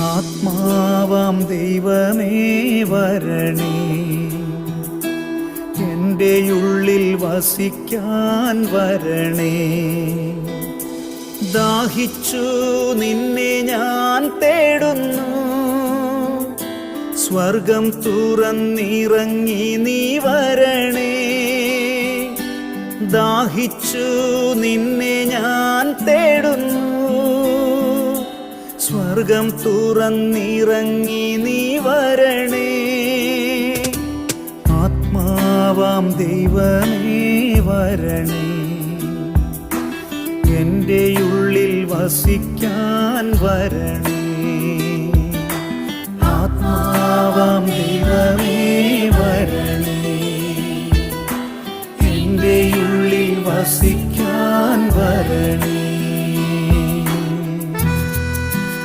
ആത്മാവാം ദൈവമേ വരണേ, എൻ്റെ ഉള്ളിൽ വസിക്കാൻ വരണേ. ദാഹിച്ചു നിന്നെ ഞാൻ തേടുന്നു, സ്വർഗം തുറന്നിറങ്ങി നീ വരണേ. ദാഹിച്ചു നിന്നെ ഞാൻ തേടുന്നു, സ്വർഗം തുറന്നിറങ്ങി നീ വരണേ. ആത്മാവാം ദൈവമേ വരണേ, എൻ്റെ ഉള്ളിൽ വസിക്കാൻ വരണേ. ആത്മാവാം ദൈവമേ വരണേ, എൻ്റെ ഉള്ളിൽ വസിക്കാൻ വരണേ.